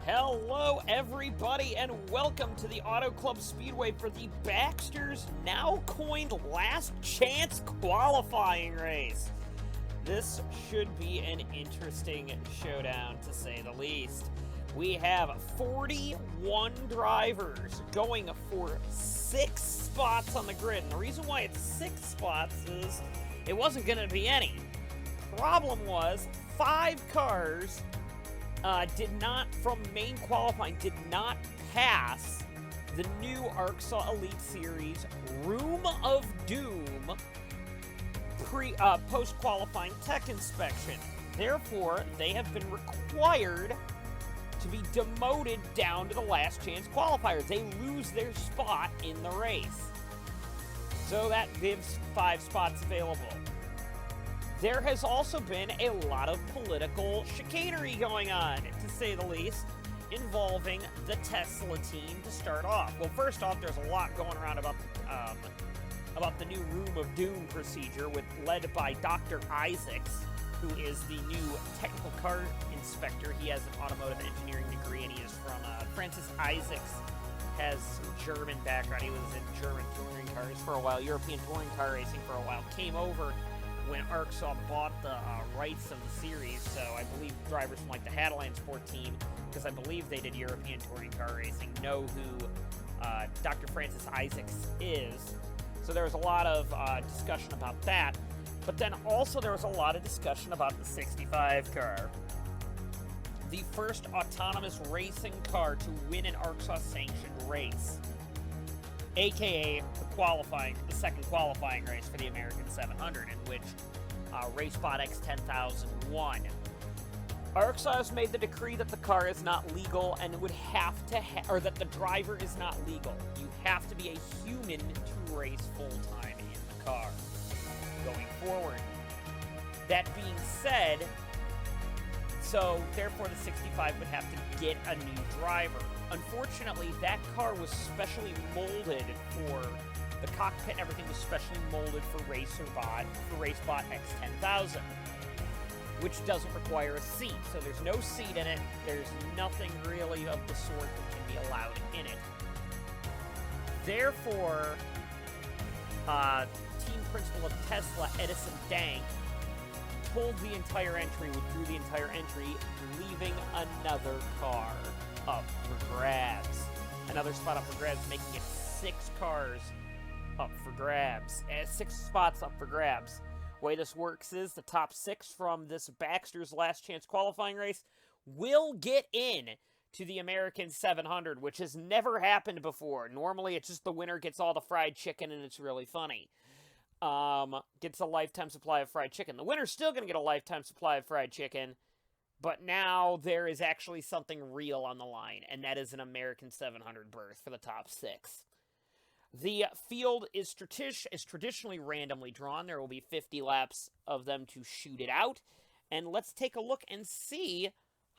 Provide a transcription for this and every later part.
Hello, everybody, and welcome to the Auto Club Speedway for the Baxter's now coined Last Chance qualifying race. This should be an interesting showdown, to say the least. We have 41 drivers going for 6 spots on the grid, and the reason why it's 6 spots is it wasn't going to be any. Problem was, 5 cars from main qualifying, did not pass the new ARCSOA Elite Series Room of Doom post-qualifying tech inspection. Therefore, they have been required to be demoted down to the last chance qualifiers. They lose their spot in the race. So that gives 5 spots available. There has also been a lot of political chicanery going on, to say the least, involving the Tesla team to start off. Well, first off, there's a lot going around about the new Room of Doom procedure, led by Dr. Isaacs, who is the new technical car inspector. He has an automotive engineering degree, and he is from Francis Isaacs has some German background. He was in German touring cars for a while, European touring car racing for a while, came over when ARCSOA bought the rights of the series, so I believe drivers from like the Hadeland Sport team, because I believe they did European touring car racing, know who Dr. Francis Isaacs is. So there was a lot of discussion about that, but then also there was a lot of discussion about the 65 car. The first autonomous racing car to win an ARCSOA sanctioned race, aka the second qualifying race for the American 700, in which RaceBot X10000 won. ARCSOA has made the decree that the car is not legal and would have to, or that the driver is not legal. You have to be a human to race full-time in the car going forward. That being said, so therefore the 65 would have to get a new driver. Unfortunately, that car was specially molded for the cockpit and everything was specially molded for RaceBot X10000, which doesn't require a seat. So there's no seat in it. There's nothing really of the sort that can be allowed in it. Therefore, team principal of Tesla, Edison Dank, pulled the entire entry, withdrew the entire entry, leaving another car up for grabs. Another spot up for grabs, making it 6 cars up for grabs. 6 spots up for grabs. The way this works is the top 6 from this Baxter's Last Chance qualifying race will get in to the American 700, which has never happened before. Normally, it's just the winner gets all the fried chicken, and it's really funny. Gets a lifetime supply of fried chicken. The winner's still going to get a lifetime supply of fried chicken, but now there is actually something real on the line, and that is an American 700 berth for the top 6. The field is traditionally randomly drawn. There will be 50 laps of them to shoot it out. And let's take a look and see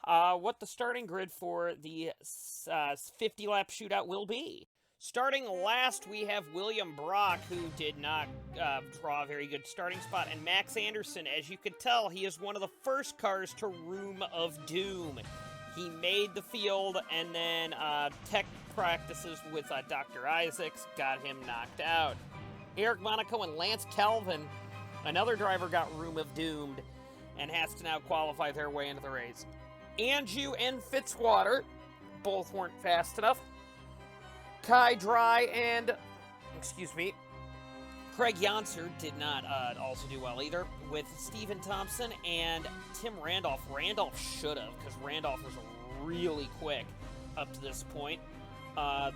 what the starting grid for the 50-lap shootout will be. Starting last, we have William Brock, who did not draw a very good starting spot, and Max Anderson. As you could tell, he is one of the first cars to Room of Doom. He made the field, and then tech practices with Dr. Isaacs got him knocked out. Eric Monaco and Lance Calvin, another driver, got Room of Doomed and has to now qualify their way into the race. Anju and Fitzwater both weren't fast enough. Kai Dry and, Craig Janser did not also do well either, with Stephen Thompson and Tim Randolph. Randolph should have, because Randolph was really quick up to this point.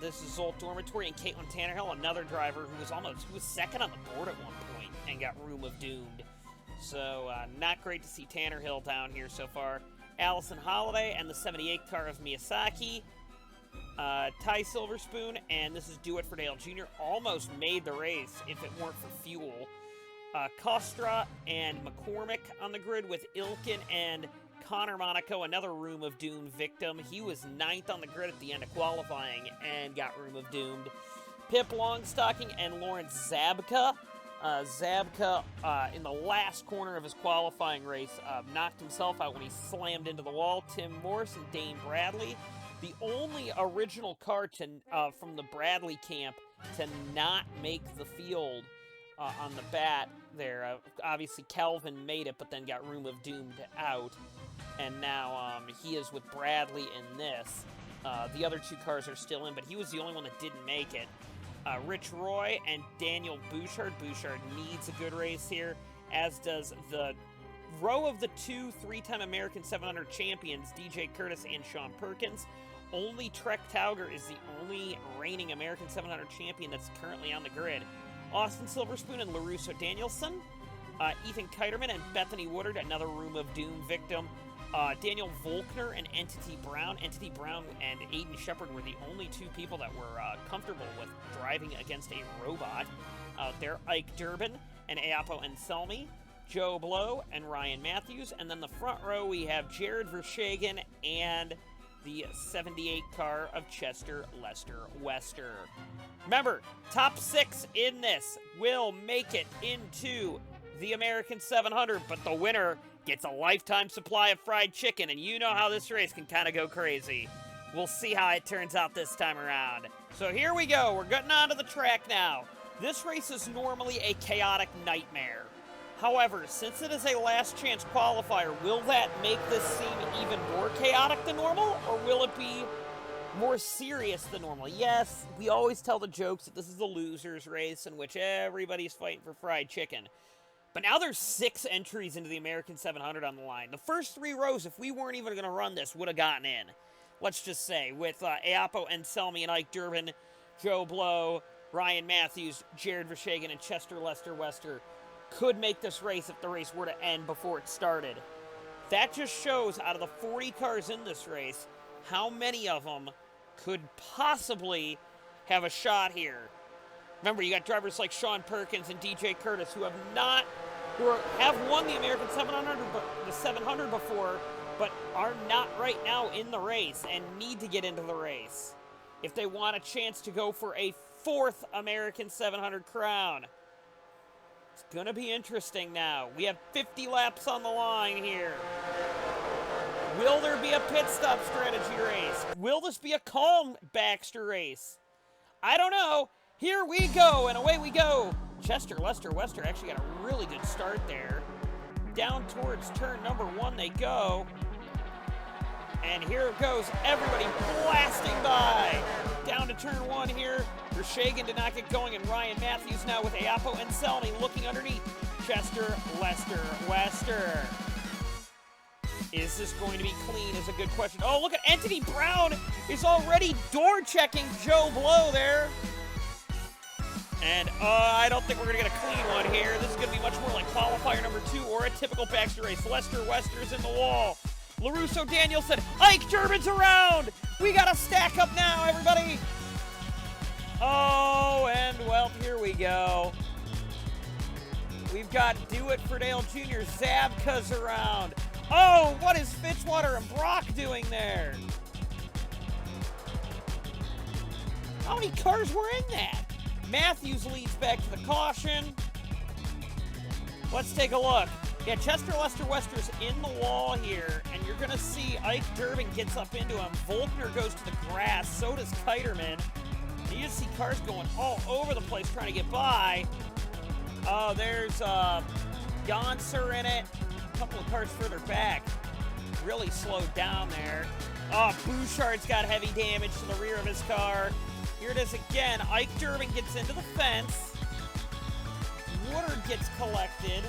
This is Zolt Dormitory and Caitlin Tannerhill, another driver who was second on the board at one point and got Room of Doomed. So, not great to see Tannerhill down here so far. Allison Holiday and the 78 car of Miyazaki. Ty Silverspoon, and this is Do It for Dale Jr., almost made the race if it weren't for fuel. Kostra and McCormick on the grid with Ilkin and Connor Monaco, another Room of Doom victim. He was 9th on the grid at the end of qualifying and got Room of Doomed. Pip Longstocking and Lawrence Zabka Zabka, in the last corner of his qualifying race, knocked himself out when he slammed into the wall. Tim Morse and Dane Bradley, the only original car from the Bradley camp to not make the field on the bat there. Obviously, Calvin made it, but then got Room of Doomed out. And now he is with Bradley in this. The other two cars are still in, but he was the only one that didn't make it. Rich Roy and Daniel Bouchard. Bouchard needs a good race here, as does the row of the two three-time American 700 champions, DJ Curtis and Sean Perkins. Only Trek Tauger is the only reigning American 700 champion that's currently on the grid. Austin Silverspoon and LaRusso Danielson. Ethan Kiterman and Bethany Woodard, another Room of Doom victim. Daniel Volkner and Entity Brown. Entity Brown and Aiden Shepard were the only two people that were comfortable with driving against a robot out there. Ike Durbin and Eapo Anselmi, Joe Blow and Ryan Matthews. And then the front row, we have Jared Vershagen and the 78 car of Chester Lester Wester. Remember, top 6 in this will make it into the American 700, but the winner gets a lifetime supply of fried chicken, and you know how this race can kind of go crazy. We'll see how it turns out this time around. So here we go. We're getting onto the track now. This race is normally a chaotic nightmare. However, since it is a last chance qualifier, will that make this seem even more chaotic than normal, or will it be more serious than normal? Yes, we always tell the jokes that this is the loser's race in which everybody's fighting for fried chicken. But now there's 6 entries into the American 700 on the line. The first 3 rows, if we weren't even going to run this, would have gotten in. Let's just say, with Eapo Anselmi and Ike Durbin, Joe Blow, Ryan Matthews, Jared Vershagen, and Chester Lester Wester could make this race if the race were to end before it started. That just shows, out of the 40 cars in this race, how many of them could possibly have a shot here. Remember, you got drivers like Sean Perkins and DJ Curtis who have won the American 700 before, but are not right now in the race and need to get into the race if they want a chance to go for a 4th American 700 crown. It's going to be interesting now. We have 50 laps on the line here. Will there be a pit stop strategy race? Will this be a calm Baxter race? I don't know. Here we go, and away we go. Chester Lester Wester actually got a really good start there. Down towards turn number 1 they go. And here it goes. Everybody blasting by. Down to turn 1 here. Vershagen did not get going, and Ryan Matthews now with Eapo Anselmi looking underneath. Chester Lester Wester. Is this going to be clean is a good question. Oh, look at Entity Brown is already door checking Joe Blow there. And I don't think we're going to get a clean one here. This is going to be much more like qualifier number 2 or a typical Baxter race. Lester Wester's in the wall. LaRusso Danielson. Ike Durbin's around. We got to stack up now, everybody. Oh, and well, here we go. We've got Do It for Dale Jr. Zabka's around. Oh, what is Fitzwater and Brock doing there? How many cars were in that? Matthews leads back to the caution. Let's take a look. Yeah, Chester Lester Wester's in the wall here, and you're going to see Ike Durbin gets up into him. Volkner goes to the grass. So does Kiterman. You just see cars going all over the place trying to get by. Oh, there's Gonser in it. A couple of cars further back. Really slowed down there. Oh, Bouchard's got heavy damage to the rear of his car. Here it is again. Ike Durbin gets into the fence. Woodard gets collected.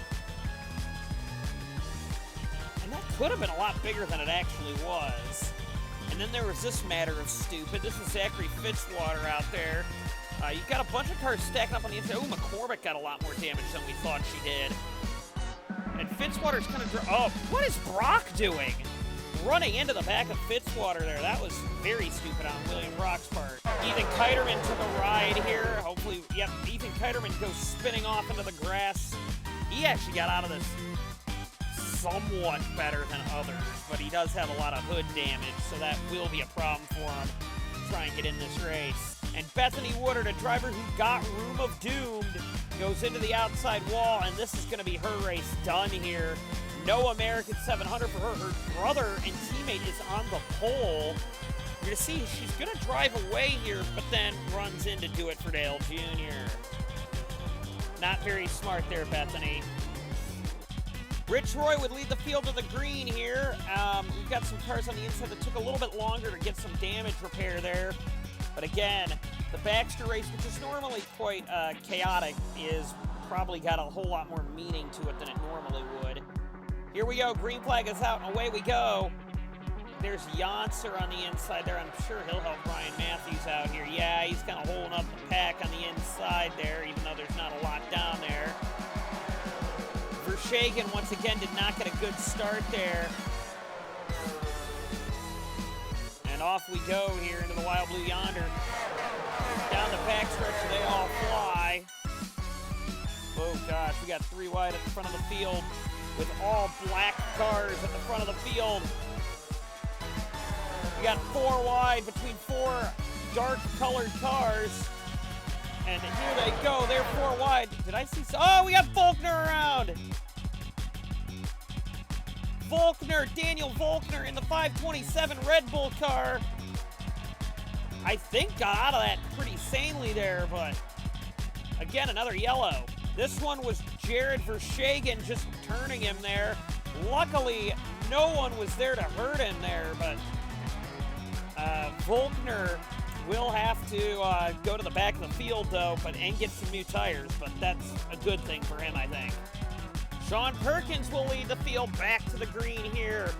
And that could have been a lot bigger than it actually was. And then there was this matter of stupid. This is Zachary Fitzwater out there. You've got a bunch of cars stacking up on the inside. Oh, McCormick got a lot more damage than we thought she did. And Fitzwater's kind of... Oh, what is Brock doing? Running into the back of Fitzwater there. That was very stupid on William Brock's part. Ethan Kiterman took a ride here. Hopefully, yep, Ethan Kiterman goes spinning off into the grass. He actually got out of this somewhat better than others, but he does have a lot of hood damage, so that will be a problem for him to try and get in this race. And Bethany Woodard, a driver who got Room of Doomed, goes into the outside wall, and this is going to be her race done here. No American 700 for her. Her brother and teammate is on the pole. You're going to see she's going to drive away here, but then runs in to do it for Dale Jr. Not very smart there, Bethany. Rich Roy would lead the field to the green here. We've got some cars on the inside that took a little bit longer to get some damage repair there. But again, the Baxter race, which is normally quite chaotic, is probably got a whole lot more meaning to it than it normally would. Here we go. Green flag is out, and away we go. There's Janser on the inside there. I'm sure he'll help Ryan Matthews out here. Yeah, he's kind of holding up the pack on the inside there, even though there's not a lot down there. Vershegen, once again, did not get a good start there. And off we go here into the Wild Blue Yonder. Down the backstretch, they all fly. Oh, gosh, we got 3 wide at the front of the field with all black cars at the front of the field. We got 4 wide between 4 dark-colored cars. And here they go. They're 4 wide. Did I see... Oh, we got Volkner around. Volkner, Daniel Volkner in the 527 Red Bull car. I think got out of that pretty sanely there, but again, another yellow. This one was Jared Vershegen just turning him there. Luckily, no one was there to hurt him there, but Volkner will have to go to the back of the field, though, and get some new tires, but that's a good thing for him, I think. Sean Perkins will lead the field back to the green here.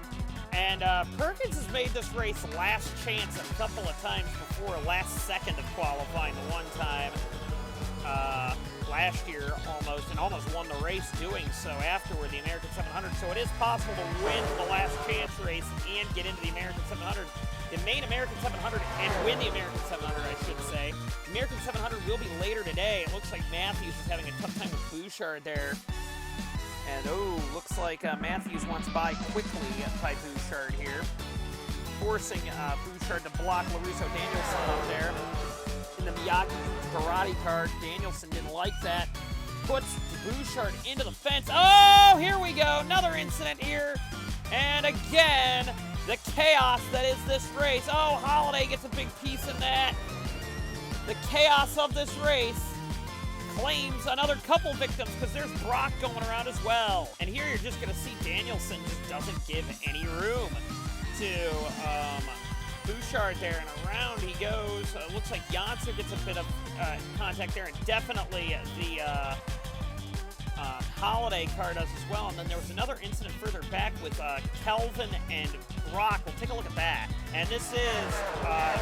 And Perkins has made this race last chance a couple of times before, last second of qualifying the one time last year almost, and almost won the race doing so afterward, the American 700. So it is possible to win the last chance race and get into the American 700. The main American 700 and win the American 700, I should say. The American 700 will be later today. It looks like Matthews is having a tough time with Bouchard there. And, oh, looks like Matthews wants by quickly by Bouchard here. Forcing Bouchard to block LaRusso Danielson up there. In the Miyake karate car, Danielson didn't like that. Puts Bouchard into the fence. Oh, here we go. Another incident here. And again, the chaos that is this race. Oh, Holiday gets a big piece in that. The chaos of this race claims another couple victims because there's Brock going around as well. And here you're just going to see Danielson just doesn't give any room to Bouchard there, and around he goes. Looks like Janser gets a bit of contact there, and definitely the Holiday car does as well. And then there was another incident further back with Kelvin and Brock. We'll take a look at that. And this is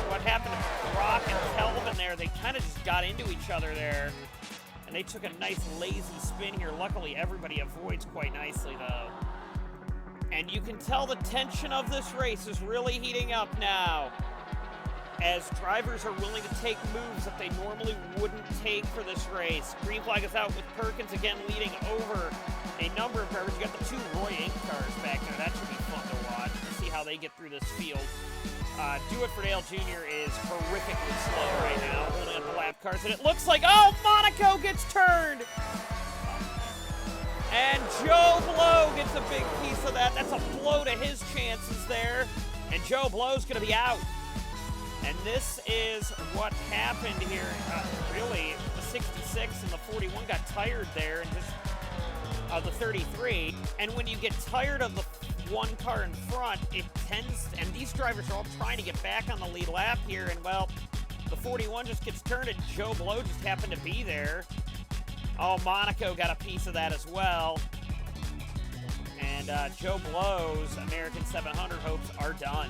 what happened to Brock and Kelvin there. They kind of just got into each other there. And they took a nice lazy spin here. Luckily, everybody avoids quite nicely, though. And you can tell the tension of this race is really heating up now, as drivers are willing to take moves that they normally wouldn't take for this race. Green flag is out with Perkins again leading over a number of drivers. You got the 2 Roy Inc. cars back there. That should be fun to watch to see how they get through this field. Do It for Dale Jr. is horrifically slow right now, holding up the lap cars, and it looks like, oh, Monaco gets turned! And Joe Blow gets a big piece of that. That's a blow to his chances there, and Joe Blow's going to be out. And this is what happened here. Really, the 66 and the 41 got tired there, and just the 33. And when you get tired of the one car in front, it tends, and these drivers are all trying to get back on the lead lap here, and well, the 41 just gets turned, and Joe Blow just happened to be there. Oh, Monaco got a piece of that as well. And Joe Blow's American 700 hopes are done.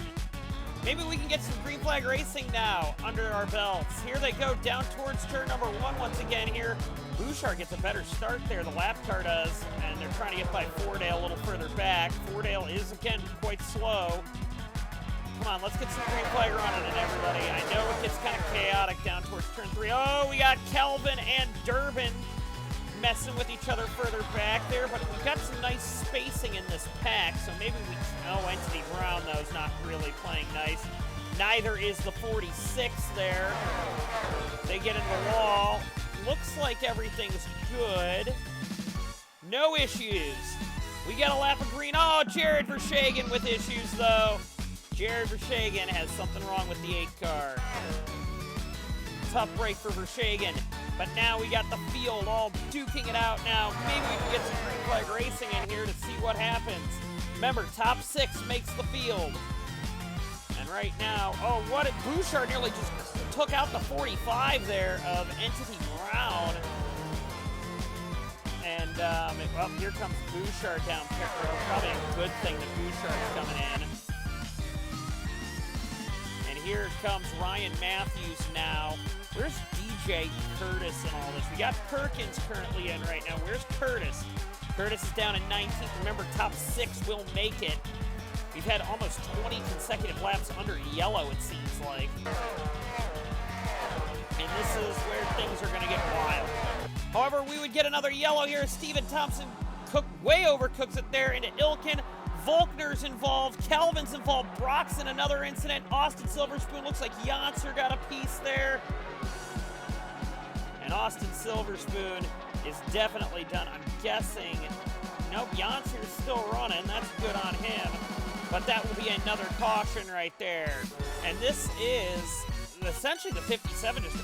Maybe we can get some green flag racing now under our belts. Here they go down towards turn number 1 once again here. Bouchard gets a better start there, the lap car does, and they're trying to get by Fordale a little further back. Fordale is, again, quite slow. Come on, let's get some green flag running in, everybody. I know it gets kind of chaotic down towards turn 3. Oh, we got Kelvin and Durbin messing with each other further back there, but we've got some nice spacing in this pack, so maybe we... Oh, Entity Brown, though, is not really playing nice. Neither is the 46 there. They get in the wall. Looks like everything's good. No issues. We got a lap of green. Oh, Jared Vershegen with issues, though. Jared Vershegen has something wrong with the 8 car. Tough break for Vershegen. But now we got the field all duking it out now. Maybe we can get some green flag racing in here to see what happens. Remember, top 6 makes the field. And right now, oh, what? Bouchard nearly just took out the 45 there of Entity Brown. And, well, here comes Bouchard down. Probably a good thing that Bouchard's coming in. And here comes Ryan Matthews now. Where's DJ Curtis in all this? We got Perkins currently in right now. Where's Curtis? Curtis is down in 19th. Remember, top 6 will make it. We've had almost 20 consecutive laps under yellow, it seems like. And this is where things are going to get wild. However, we would get another yellow here. Steven Thompson way overcooks it there into Ilkin. Volkner's involved. Calvin's involved. Brock's in another incident. Austin Silverspoon looks like Janser got a piece there. And Austin Silverspoon is definitely done. I'm guessing, nope, Janser's still running. That's good on him. But that will be another caution right there. And this is essentially the 57 just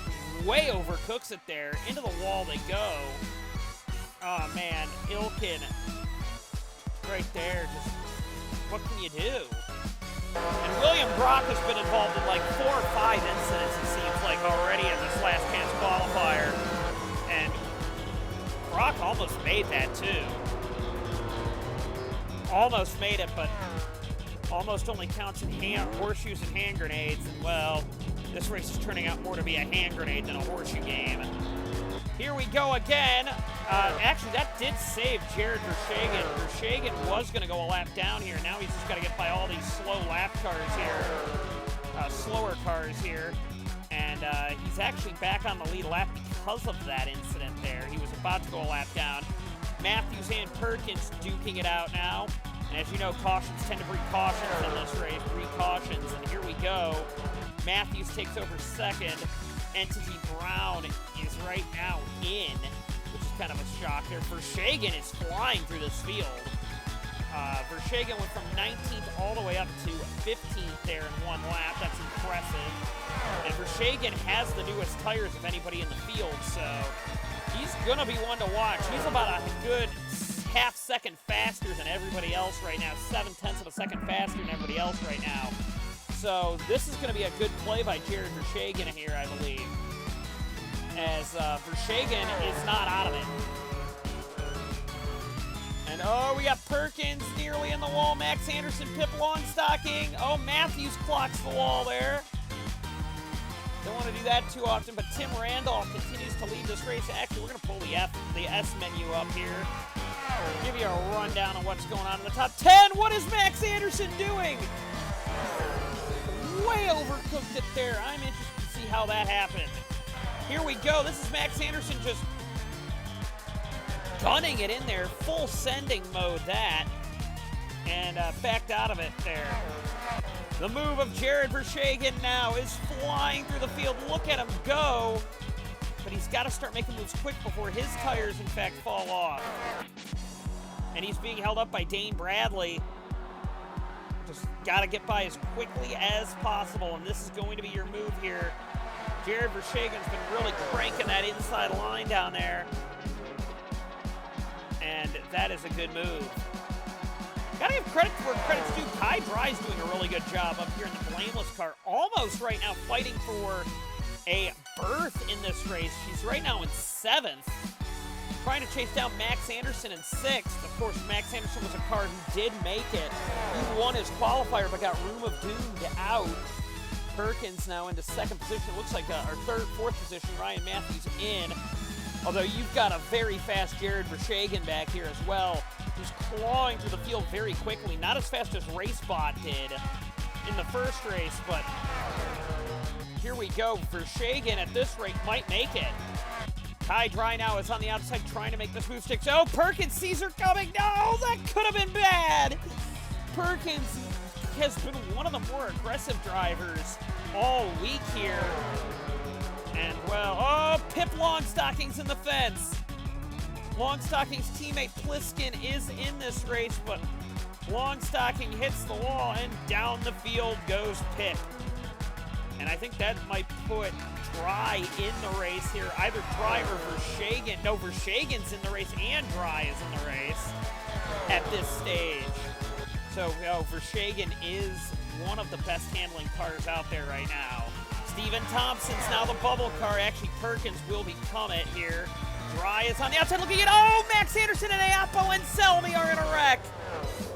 way overcooks it there. Into the wall they go. Oh, man. Ilkin right there. Just, what can you do? And William Brock has been involved in like 4 or 5 incidents, it seems like, already in this last chance qualifier. And Brock almost made that, too. Almost made it, but almost only counts in horseshoes and hand grenades. And, well, this race is turning out more to be a hand grenade than a horseshoe game. Here we go again. Actually, that did save Jared Vershegen. Vershegen was going to go a lap down here. Now he's just got to get by all these slow lap cars here, slower cars here. And he's actually back on the lead lap because of that incident there. He was about to go a lap down. Matthews and Perkins duking it out now. And as you know, cautions tend to bring cautions in this race, 3 cautions. And here we go. Matthews takes over second. Entity Brown is right now in, which is kind of a shock there. Vershegen is flying through this field. Vershegen went from 19th all the way up to 15th there in 1 lap. That's impressive. And Vershegen has the newest tires of anybody in the field, so he's going to be one to watch. He's about a good half second faster than everybody else right now, 7/10 of a second faster than everybody else right now. So this is going to be a good play by Jared Vershegen here, I believe, as Vershegen is not out of it. And, oh, we got Perkins nearly in the wall. Max Anderson, Pip Longstocking. Oh, Matthews clocks the wall there. Don't want to do that too often, but Tim Randolph continues to lead this race. Actually, we're going to pull the S menu up here. Give you a rundown of what's going on in the top 10. What is Max Anderson doing? Way overcooked it there. I'm interested to see how that happened. Here we go. This is Max Anderson just gunning it in there. Full sending mode that. And backed out of it there. The move of Jared Vershegen now is flying through the field. Look at him go. But he's got to start making moves quick before his tires, in fact, fall off. And he's being held up by Dane Bradley. Just got to get by as quickly as possible, and this is going to be your move here. Jared Vershegen's been really cranking that inside line down there, and that is a good move. Got to give credit where credit's due. Kai Dry's doing a really good job up here in the Blameless car, almost right now fighting for a berth in this race. She's right now in 7th. Trying to chase down Max Anderson in 6th. Of course, Max Anderson was a car who did make it. He won his qualifier, but got Room of Doomed out. Perkins now into 2nd position. Looks like our 4th position. Ryan Matthews in. Although you've got a very fast Jared Vershegen back here as well, who's clawing through the field very quickly. Not as fast as RaceBot did in the first race, but here we go. Vershegen at this rate might make it. Kai Dry now is on the outside trying to make this move stick. Oh, Perkins sees her coming. No, that could have been bad. Perkins has been one of the more aggressive drivers all week here. And, well, oh, Pip Longstocking's in the fence. Longstocking's teammate Pliskin is in this race, but Longstocking hits the wall, and down the field goes Pip. And I think that might put Dry in the race here. Either Dry or Vershegen. No, Vershagen's in the race, and Dry is in the race at this stage. So, Vershegen is one of the best handling cars out there right now. Steven Thompson's now the bubble car. Actually, Perkins will become it here. Dry is on the outside looking at, oh, Max Anderson and Apo and Selmy are in a wreck.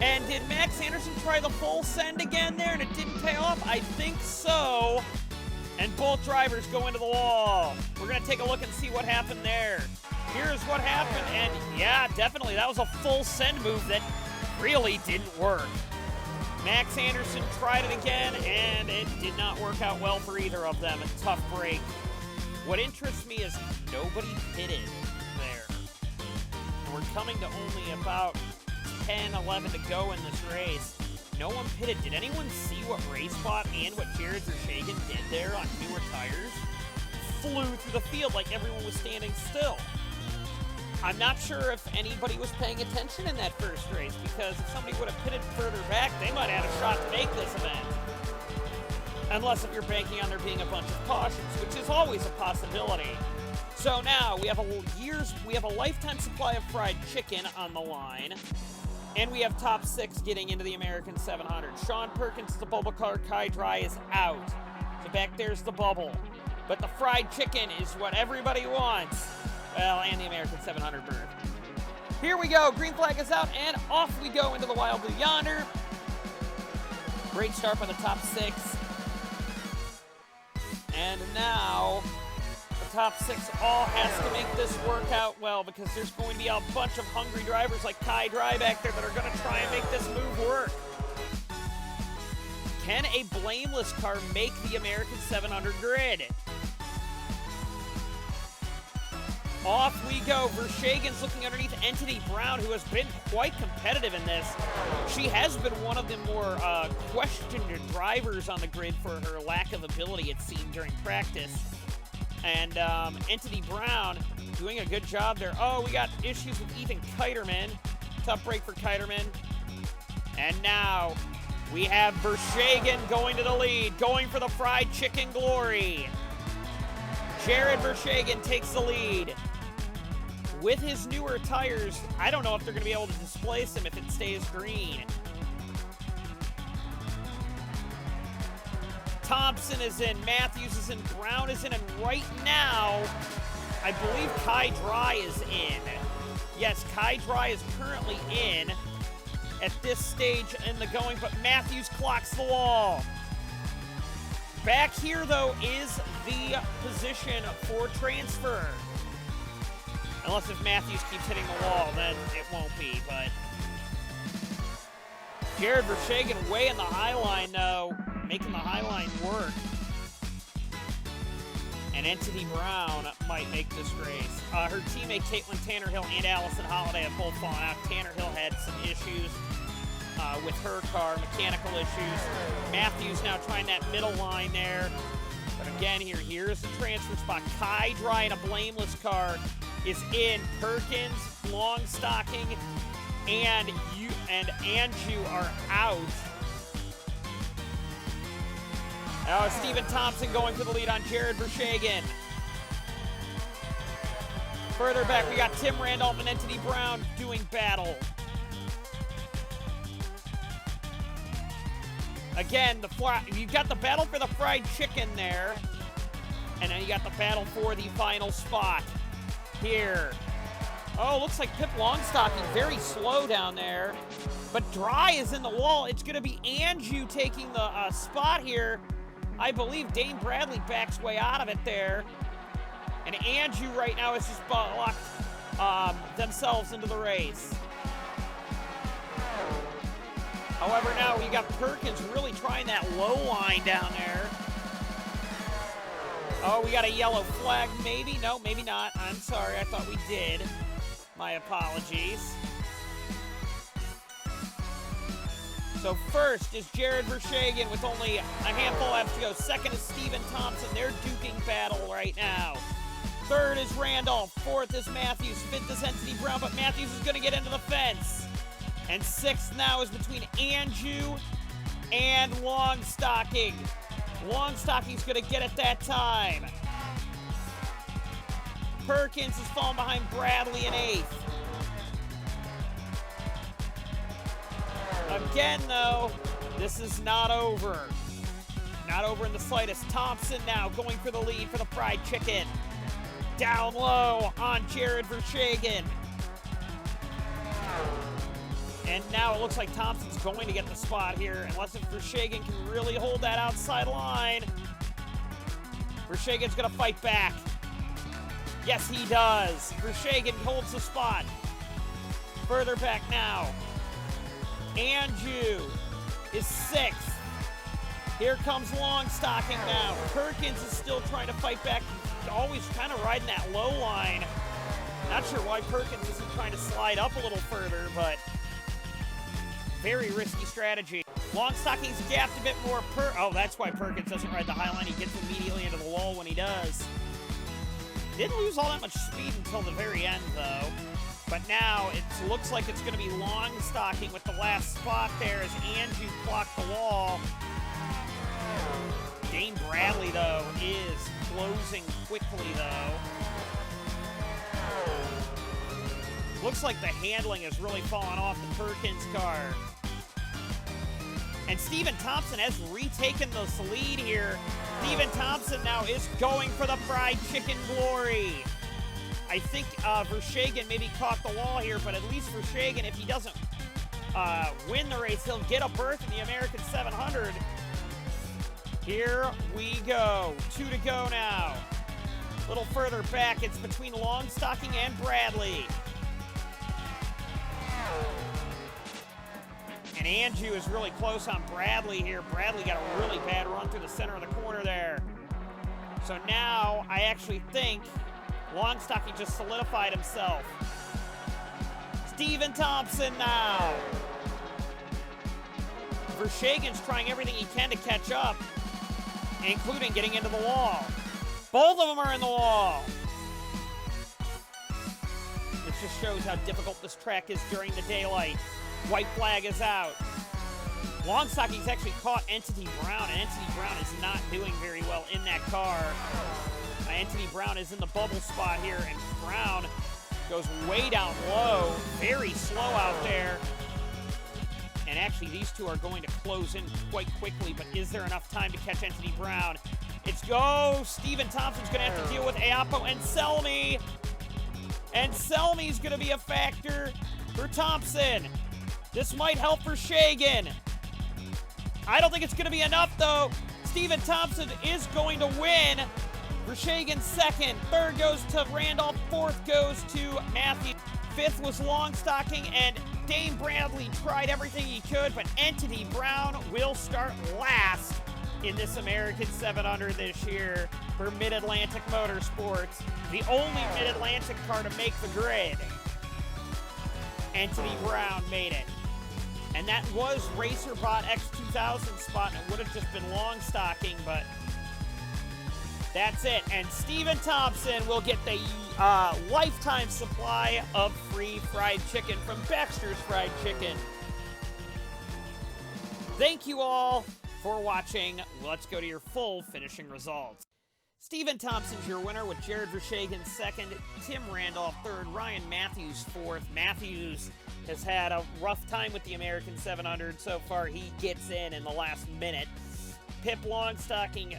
And did Max Anderson try the full send again there and it didn't pay off? I think so. And both drivers go into the wall. We're going to take a look and see what happened there. Here's what happened, and yeah, definitely, that was a full send move that really didn't work. Max Anderson tried it again, and it did not work out well for either of them. A tough break. What interests me is nobody pitted there. And we're coming to only about 10, 11 to go in this race. No one pitted. Did anyone see what RaceBot and what Jared Vershegen did there on newer tires? Flew through the field like everyone was standing still. I'm not sure if anybody was paying attention in that first race, because if somebody would have pitted further back, they might have had a shot to make this event. Unless if you're banking on there being a bunch of cautions, which is always a possibility. So now we have a lifetime supply of fried chicken on the line. And we have top 6 getting into the American 700. Sean Perkins is the bubble car. Kai Dry is out. So back there's the bubble. But the fried chicken is what everybody wants. Well, and the American 700 berth. Here we go. Green flag is out, and off we go into the Wild Blue Yonder. Great start by the top 6. And now the top 6 all has to make this work out well, because there's going to be a bunch of hungry drivers like Kai Dry back there that are going to try and make this move work. Can a blameless car make the American 700 grid? Off we go. Vershagen's looking underneath Entity Brown, who has been quite competitive in this. She has been one of the more questioned drivers on the grid for her lack of ability, it seemed, during practice. And Entity Brown doing a good job there. Oh, we got issues with Ethan Kiterman. Tough break for Kiterman. And now we have Vershegen going to the lead, going for the fried chicken glory. Jared Vershegen takes the lead. With his newer tires, I don't know if they're going to be able to displace him if it stays green. Thompson is in, Matthews is in, Brown is in, and right now, I believe Kai Dry is in. Yes, Kai Dry is currently in at this stage in the going, but Matthews clocks the wall. Back here, though, is the position for transfer. Unless if Matthews keeps hitting the wall, then it won't be, but Jared Vershegen way in the high line, though, making the high line work. And Entity Brown might make this race. Her teammate Caitlin Tannerhill and Allison Holiday have both fallen out. Tannerhill had some issues with her car, mechanical issues. Matthews now trying that middle line there. But again, here's the transfer spot. Kai Dry in a blameless car is in. Perkins, Longstocking, and Anju are out. Now Steven Thompson going for the lead on Jared Vershegen. Further back, we got Tim Randolph and Entity Brown doing battle. Again, you've got the battle for the fried chicken there. And then you got the battle for the final spot here. Oh, looks like Pip Longstocking very slow down there. But Dry is in the wall. It's going to be Anju taking the spot here. I believe Dane Bradley backs way out of it there. And Anju right now has just locked themselves into the race. However, now we got Perkins really trying that low line down there. Oh, we got a yellow flag. Maybe. No, maybe not. I'm sorry. I thought we did. My apologies. So first is Jared Vershegen with only a handful left to go. Second is Steven Thompson. They're duking battle right now. Third is Randolph. Fourth is Matthews. Fifth is Entity Brown, but Matthews is going to get into the fence. And sixth now is between Anju and Longstocking. Longstocking's going to get it that time. Perkins is falling behind Bradley in eighth. Again, though, this is not over. Not over in the slightest. Thompson now going for the lead for the fried chicken. Down low on Jared Vershegen. And now it looks like Thompson's going to get the spot here, unless if Vershegen can really hold that outside line. Vershegen's going to fight back. Yes, he does. Vershegen holds the spot. Further back now. Anju is sixth. Here comes Longstocking now. Perkins is still trying to fight back. Always kind of riding that low line. Not sure why Perkins isn't trying to slide up a little further, but very risky strategy. Longstocking's gapped a bit more. Oh, that's why Perkins doesn't ride the high line. He gets immediately into the wall when he does. Didn't lose all that much speed until the very end, though. But now it looks like it's going to be Longstocking with the last spot there as Anju clocked the wall. Dane Bradley, though, is closing quickly, though. Looks like the handling has really fallen off the Perkins car. And Steven Thompson has retaken this lead here. Steven Thompson now is going for the fried chicken glory. I think Vershegen maybe caught the wall here, but at least Vershegen, if he doesn't win the race, he'll get a berth in the American 700. Here we go. 2 to go now. A little further back, it's between Longstocking and Bradley. And Anju is really close on Bradley here. Bradley got a really bad run through the center of the corner there. So now I actually think Longstocking just solidified himself. Steven Thompson now. Vershegen's trying everything he can to catch up, including getting into the wall. Both of them are in the wall. This just shows how difficult this track is during the daylight. White flag is out. Longstocking's actually caught Entity Brown, and Entity Brown is not doing very well in that car. Entity Brown is in the bubble spot here, and Brown goes way down low, very slow out there. And actually, these two are going to close in quite quickly, but is there enough time to catch Entity Brown? It's go! Steven Thompson's going to have to deal with Ayapo and Selmy. And Selmy's going to be a factor for Thompson. This might help for Vershegen. I don't think it's going to be enough, though. Steven Thompson is going to win. Vershegen second. Third goes to Randolph. Fourth goes to Matthew. Fifth was Longstocking, and Dane Bradley tried everything he could, but Entity Brown will start last in this American 700 this year for Mid-Atlantic Motorsports. The only Mid-Atlantic car to make the grid. Entity Brown made it. And that was RacerBot X2000 spot, and it would have just been Longstocking, but that's it. And Steven Thompson will get the lifetime supply of free fried chicken from Baxter's Fried Chicken. Thank you all for watching. Let's go to your full finishing results. Steven Thompson's your winner with Jared Vershegen second, Tim Randolph third, Ryan Matthews fourth. Matthews has had a rough time with the American 700 so far. He gets in the last minute. Pip Longstocking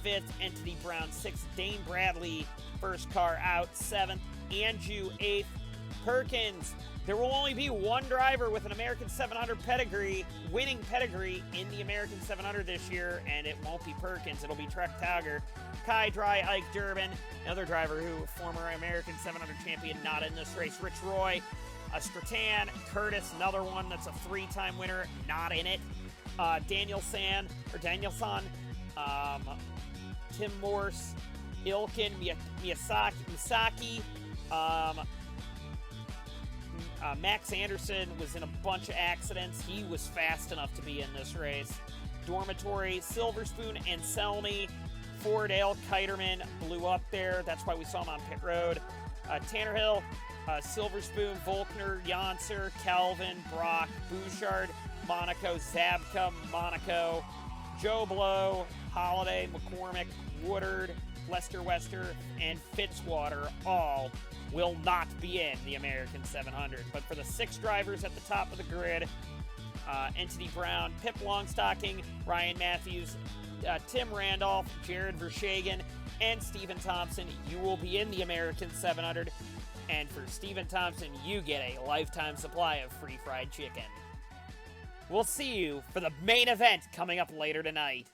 fifth, Entity Brown sixth, Dane Bradley first car out seventh, Anju eighth, Perkins. There will only be one driver with an American 700 pedigree, winning pedigree in the American 700 this year, and it won't be Perkins. It'll be Trek Tauger. Kai Dry, Ike Durbin, another driver who, former American 700 champion, not in this race. Rich Roy, Stratan, Curtis, another one that's a three-time winner, not in it. Danielson, Tim Morse, Ilkin, Misaki, Max Anderson was in a bunch of accidents. He was fast enough to be in this race. Dormitory, Silverspoon, Anselmi, Fordale, Kiterman blew up there. That's why we saw him on pit road. Tanner Hill, Silverspoon, Volkner, Janser, Calvin, Brock, Bouchard, Monaco, Zabka, Monaco, Joe Blow, Holiday, McCormick, Woodard, Lester Wester, and Fitzwater all will not be in the American 700. But for the 6 drivers at the top of the grid, Entity Brown, Pip Longstocking, Ryan Matthews, Tim Randolph, Jared Vershagen, and Stephen Thompson, you will be in the American 700. And for Stephen Thompson, you get a lifetime supply of free fried chicken. We'll see you for the main event coming up later tonight.